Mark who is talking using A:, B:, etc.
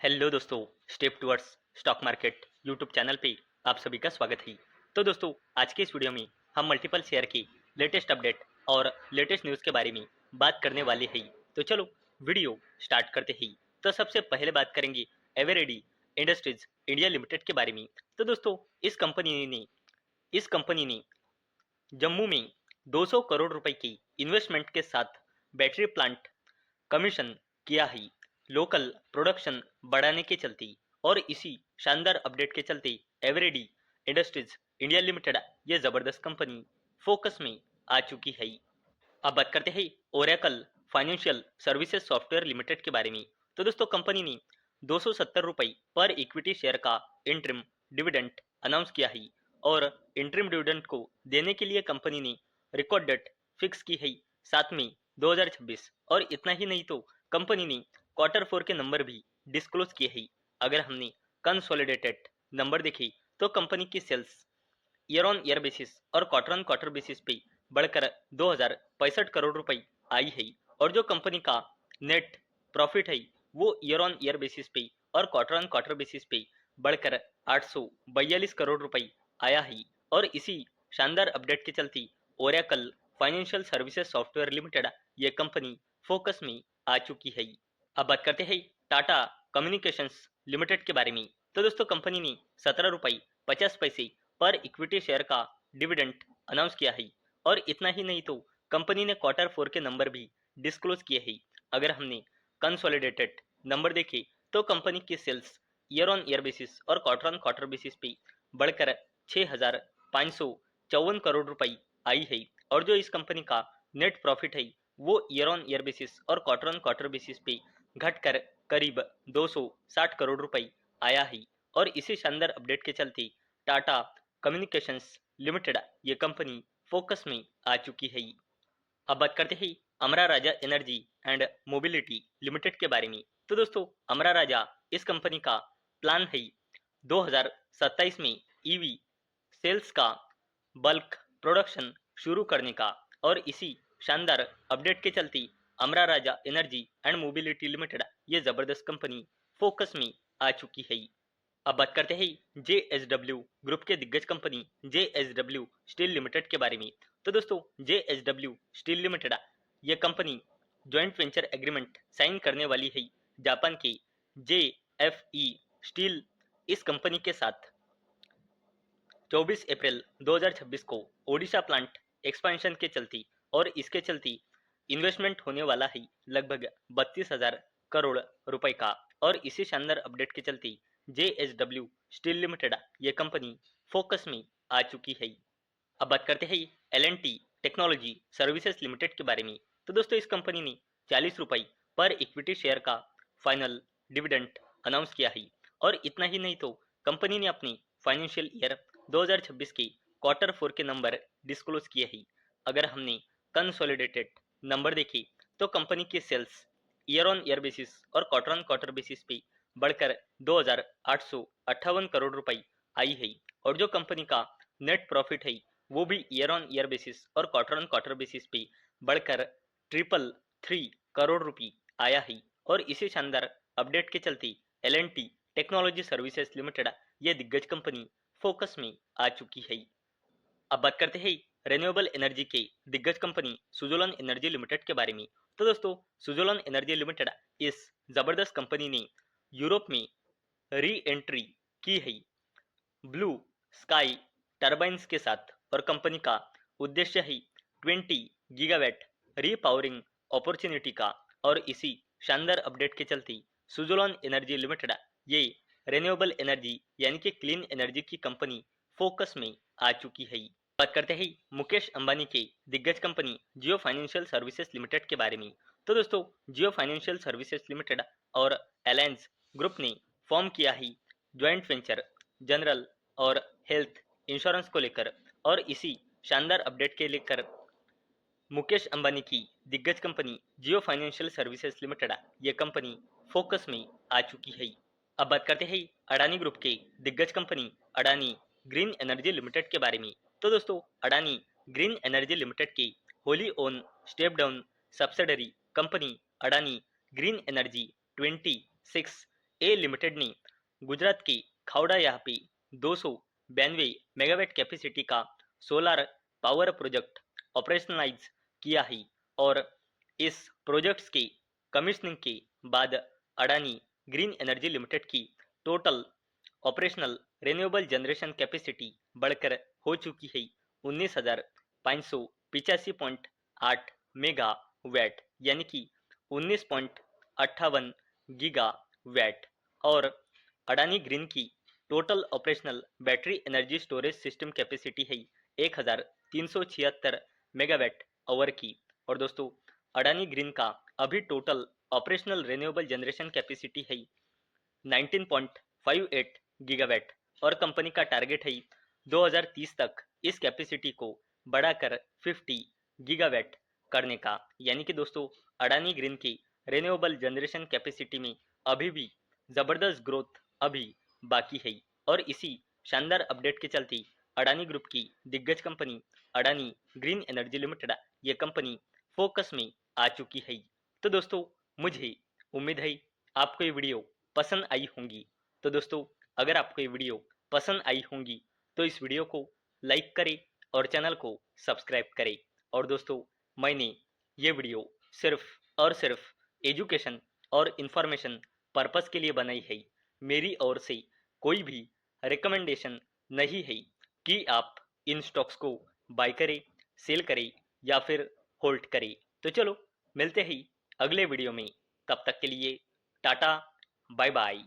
A: Hello दोस्तों, step towards stock market YouTube channel पे आप सभी का स्वागत है। तो दोस्तों, आज के इस वीडियो में हम मल्टीपल शेयर की लेटेस्ट अपडेट और लेटेस्ट न्यूज़ के बारे में बात करने वाले हैं। तो चलो वीडियो स्टार्ट करते हैं। तो सबसे पहले बात करेंगे एवरेडी इंडस्ट्रीज इंडिया लिमिटेड के बारे में। तो दोस्तों, इस कंपनी ने जम्मू में 200 करोड़ रुपए की इन्वेस्टमेंट के साथ बैटरी प्लांट कमीशन किया है। लोकल प्रोडक्शन बढ़ाने के चलते और इसी शानदार अपडेट के चलते एवरेडी इंडस्ट्रीज इंडिया लिमिटेड ये जबरदस्त कंपनी फोकस में आ चुकी है। अब बात करते हैं Oracle financial services software limited के बारे में। तो दोस्तों, कंपनी ने 270 रुपये पर इक्विटी शेयर का इंटरिम डिविडेंड अनाउंस किया है और इंटरिम डिविडेंड को देने के लिए कंपनी ने रिकॉर्ड डेट फिक्स की है 7 मई 2026। और इतना ही नहीं तो कंपनी ने Q4 के नंबर भी डिस्क्लोज किए हैं। अगर हमने कंसोलिडेटेड नंबर देखे तो कंपनी की sales year on year basis और क्वार्टर ऑन क्वार्टर बेसिस पे बढ़कर 2065 करोड़ रुपए आई है। और जो कंपनी का नेट प्रॉफिट है वो ईयर ऑन ईयर बेसिस पे और क्वार्टर ऑन क्वार्टर बेसिस पे बढ़कर 842 करोड़ रुपए आया है। और इसी शानदार अपडेट के चलते Oracle financial services software limited ये कंपनी फोकस में आ चुकी है। अब बात करते हैं टाटा कम्युनिकेशंस लिमिटेड के बारे में। तो दोस्तों, कंपनी ने 17 रुपये 50 पैसे पर इक्विटी शेयर का डिविडेंड अनाउंस किया है। और इतना ही नहीं तो कंपनी ने Q4 के नंबर भी डिस्क्लोज किए हैं। अगर हमने कंसोलिडेटेड नंबर देखे तो कंपनी की sales year on year basis और क्वार्टर ऑन क्वार्टर बेसिस पे बढ़कर 6,554 करोड़ रुपए आई है। और जो इस कंपनी का नेट प्रॉफिट है वो ईयर ऑन ईयर बेसिस और क्वार्टर ऑन क्वार्टर बेसिस पे घटकर करीब 260 करोड़ रुपए आया है। और इसी शानदार अपडेट के चलते टाटा कम्युनिकेशंस लिमिटेड ये कंपनी फोकस में आ चुकी है। अब बात करते हैं अमरा राजा एनर्जी एंड मोबिलिटी लिमिटेड के बारे में। तो दोस्तों, अमरा राजा इस कंपनी का प्लान है 2027 में ईवी सेल्स का बल्क प्रोडक्शन शुरू करने का। और इसी शानदार अपडेट के चलते अमरा राजा एनर्जी एंड मोबिलिटी लिमिटेड ये जबरदस्त कंपनी फोकस में आ चुकी है। अब बात करते हैं JSW ग्रुप के दिग्गज कंपनी JSW स्टील लिमिटेड के बारे में। तो दोस्तों, JSW स्टील लिमिटेड ये company joint venture agreement sign करने वाली है जापान के JFE स्टील इस कंपनी के साथ 24 अप्रैल 2026 को ओडिशा प्लांट एक्सपेंशन के चलती और इसके चलती इन्वेस्टमेंट होने वाला है लगभग 32,000 करोड़ रुपए का। और इसी शानदार अपडेट के चलती JSW स्टील लिमिटेड ये कंपनी फोकस में आ चुकी है। अब बात करते हैं L&T टेक्नोलॉजी सर्विसेज लिमिटेड के बारे में। तो दोस्तों, इस कंपनी ने 40 रुपये पर इक्विटी शेयर का फाइनल डिविडेंड अनाउंस किया है। और इतना ही नहीं तो कंपनी ने अपनी फाइनेंशियल ईयर 2026 के Q4 के नंबर डिस्क्लोज किए हैं। अगर हमने कंसोलिडेटेड नंबर देखे तो कंपनी की sales year on year basis और क्वार्टर ऑन क्वार्टर बेसिस पे बढ़कर 2,858 करोड़ रुपए आई है। और जो कंपनी का नेट प्रॉफिट है वो भी ईयर ऑन ईयर बेसिस और क्वार्टर ऑन क्वार्टर बेसिस पे बढ़कर 333 करोड़ रुपए आया है। और इसी शानदार अपडेट के चलते L&T टेक्नोलॉजी सर्विसेज लिमिटेड ये दिग्गज कंपनी फोकस में आ चुकी है। अब बात करते हैं रेन्यूएबल एनर्जी के दिग्गज कंपनी सुजोलन एनर्जी लिमिटेड के बारे में। तो दोस्तों, सुजोलन एनर्जी लिमिटेड इस जबरदस्त कंपनी ने यूरोप में री एंट्री की है ब्लू स्काई टर्बाइन्स के साथ। और कंपनी का उद्देश्य है 20 गीगावाट रीपावरिंग अपॉर्चुनिटी का। और इसी शानदार अपडेट के चलते सुजोलन एनर्जी लिमिटेड ये रेन्यूएबल एनर्जी यानी कि क्लीन एनर्जी की कंपनी फोकस में आ चुकी है। बात करते हैं मुकेश अंबानी के दिग्गज कंपनी जियो फाइनेंशियल सर्विसेज लिमिटेड के बारे में। तो दोस्तों, जियो फाइनेंशियल सर्विसेज लिमिटेड और अलायंस ग्रुप ने फॉर्म किया है ज्वाइंट वेंचर जनरल और हेल्थ इंश्योरेंस को लेकर। और इसी शानदार अपडेट के लेकर मुकेश अंबानी की दिग्गज कंपनी जियो फाइनेंशियल सर्विसेज लिमिटेड ये कंपनी फोकस में आ चुकी है। अब बात करते हैं अडानी ग्रुप के दिग्गज company Adani green energy limited के बारे में। तो दोस्तों, अडानी ग्रीन एनर्जी लिमिटेड के Holi own step down subsidiary company Adani green energy 26 ए लिमिटेड ने गुजरात के खावड़ा यहाँ पे 292 मेगावाट कैपेसिटी का सोलर पावर प्रोजेक्ट ऑपरेशनलाइज किया है और इस प्रोजेक्ट्स के कमिश्निंग के बाद अडानी ग्रीन एनर्जी लिमिटेड की total operational renewable generation capacity बढ़कर हो चुकी है 19,585.8 मेगावाट यानी कि 19.58 गीगावाट। और अडानी ग्रीन की total operational battery energy storage system capacity है 1,376 मेगावाट आवर की। और दोस्तों अडानी ग्रीन का अभी total operational renewable generation capacity है 19.58 गीगावाट और कंपनी का टारगेट है 2030 तक इस कैपेसिटी को बढ़ाकर 50 गीगावाट करने का। यानी कि दोस्तों अडानी ग्रीन की रिन्यूएबल जनरेशन कैपेसिटी में अभी भी जबरदस्त ग्रोथ अभी बाकी है और इसी शानदार अपडेट के चलते अडानी ग्रुप की दिग्गज company Adani green energy limited ये कंपनी फोकस में आ चुकी है। तो दोस्तों मुझे उम्मीद है आपको ये वीडियो पसंद आई होंगी। तो दोस्तों अगर आपको ये वीडियो पसंद आई होंगी तो इस वीडियो को लाइक करें और चैनल को सब्सक्राइब करें। और दोस्तों मैंने ये वीडियो सिर्फ और सिर्फ एजुकेशन और इन्फॉर्मेशन पर्पस के लिए बनाई है। मेरी ओर से कोई भी रिकमेंडेशन नहीं है कि आप इन स्टॉक्स को बाय करें, सेल करें या फिर होल्ड करें। तो चलो मिलते हैं अगले वीडियो में, तब तक के लिए टाटा बाय बाय।